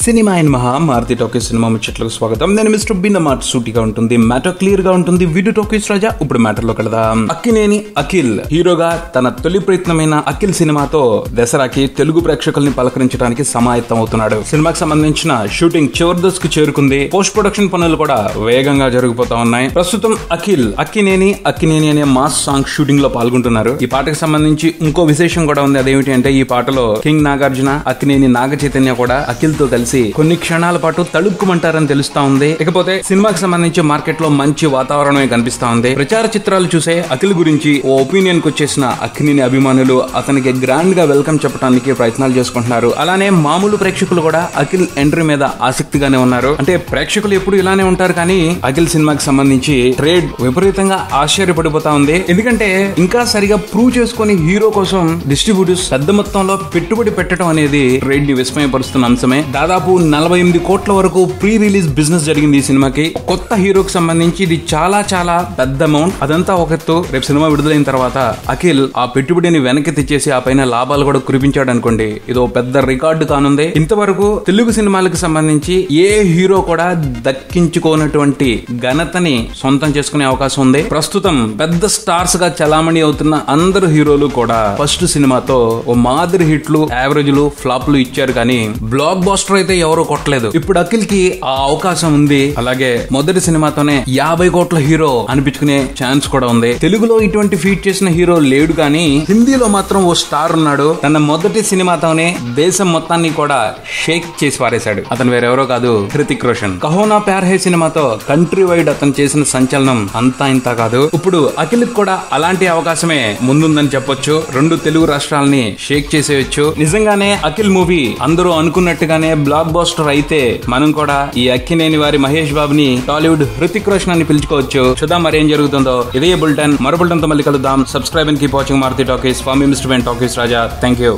Cinema and Maruthi talkies cinema ముచ్చట్లకు స్వాగతం. నేను మిస్టర్ బిన్న మాట సూటిగా ఉంటుంది, మ్యాటర్ క్లియర్ గా ఉంటుంది. వీడియో టాకీస్ రాజా. ఇప్పుడు మ్యాటర్ లో కడదాం. అక్కినేని అఖిల్ హీరోగా తన తొలి ప్రయత్నమైన అఖిల్ సినిమాతో దసరాకి తెలుగు ప్రేక్షకుల్ని పలకరించడానికి సమాయత్తం అవుతున్నాడు. సినిమాకి సంబంధించిన షూటింగ్ చివరి దశకు చేరుకుంది. పోస్ట్ ప్రొడక్షన్ పనులు కూడా వేగంగా జరిగిపోతా ఉన్నాయి. ప్రస్తుతం అఖిల్ అక్కినేని అనే మాస్ సాంగ్ షూటింగ్ లో పాల్గొంటున్నారు. ఈ పాటకు సంబంధించి ఇంకో విశేషం కూడా ఉంది. అదేమిటి అంటే ఈ పాటలో కింగ్ నాగార్జున, అక్కినేని నాగ చైతన్య కూడా అఖిల్ తో కలిసి కొన్ని క్షణాల పాటు తళుక్కుమంటారని తెలుస్తా ఉంది. ఇకపోతే సినిమాకి సంబంధించి మార్కెట్ లో మంచి వాతావరణమే కనిపిస్తా ఉంది. ప్రచార చిత్రాలు చూసే అఖిల్ గురించి ఓ ఒపీనియన్ కు వచ్చేసిన అక్కినేని అభిమానులు అతనికి గ్రాండ్ గా వెల్కమ్ చెప్పడానికి ప్రయత్నాలు చేసుకుంటున్నారు. అలానే మామూలు ప్రేక్షకులు కూడా అఖిల్ ఎంట్రీ మీద ఆసక్తిగానే ఉన్నారు. అంటే ప్రేక్షకులు ఎప్పుడు ఇలానే ఉంటారు, కానీ అఖిల్ సినిమాకి సంబంధించి ట్రేడ్ విపరీతంగా ఆశ్చర్యపడిపోతా ఉంది. ఎందుకంటే ఇంకా సరిగా ప్రూవ్ చేసుకుని హీరో కోసం డిస్ట్రిబ్యూటర్స్ పెద్ద మొత్తంలో పెట్టుబడి పెట్టడం అనేది ట్రేడ్ ని విస్మయపరుస్తున్న అంశమే. దాదాపు 48 కోట్ల వరకు ప్రీ రిలీజ్ బిజినెస్ జరిగింది ఈ సినిమాకి. కొత్త హీరోకి సంబంధించి ఇది చాలా చాలా పెద్ద అమౌంట్. అదంతా ఒక ఎత్తు. రేపు సినిమా విడుదలైన తర్వాత అఖిల్ ఆ పెట్టుబడిని వెనక్కి తెచ్చేసి ఆ పైన లాభాలు కూడా కురిపించాడు అనుకోండి, ఇదో పెద్ద రికార్డు కానుంది. ఇంతవరకు తెలుగు సినిమాలకు సంబంధించి ఏ హీరో కూడా దక్కించుకోనటువంటి ఘనతని సొంతం చేసుకునే అవకాశం ఉంది. ప్రస్తుతం పెద్ద స్టార్స్ గా చలామణి అవుతున్న అందరు హీరోలు కూడా ఫస్ట్ సినిమాతో ఓ మాదిరి హిట్లు, యావరేజ్లు, ఫ్లాప్లు ఇచ్చారు, కానీ బ్లాక్ బాస్టర్ అయితే ఎవరు కొట్టలేదు. ఇప్పుడు అఖిల్ కి ఆ అవకాశం ఉంది. అలాగే మొదటి సినిమాతోనే 50 కోట్ల హీరో అనిపించుకునే ఛాన్స్ కూడా ఉంది. తెలుగులో ఇటువంటి ఫీట్ చేసిన హీరో లేడు, కానీ హిందీలో మాత్రం ఓ స్టార్ ఉన్నాడు. తన మొదటి సినిమాతోనే దేశం మొత్తాన్ని కూడా షేక్ చేసి పారేశాడు. అతను వేరెవరో కాదు, హృతిక్ రోషన్. కహోనా ప్యార్ హై సినిమాతో కంట్రీ వైడ్ అతను చేసిన సంచలనం అంతా ఇంత కాదు. ఇప్పుడు అఖిల్ కూడా అలాంటి అవకాశమే ముందుందని చెప్పొచ్చు. 2 తెలుగు రాష్ట్రాలని షేక్ చేసేయచ్చు. నిజంగానే అఖిల్ మూవీ అందరూ అనుకున్నట్టుగానే బ్లాక్ బాస్టర్ అయితే మనం కూడా ఈ అక్కినేని వారి మహేష్ బాబుని టాలీవుడ్ హృతిక్ రోషన్ అని పిలుచుకోవచ్చు. చూద్దాం మరి ఏం జరుగుతుందో. ఇదే బులెటిన్, మరో బులెటిన్ తో మళ్ళీ కలుద్దాం. Subscribe and keep watching Maruti talkies. For me mister Ben talkies Raja. Thank you.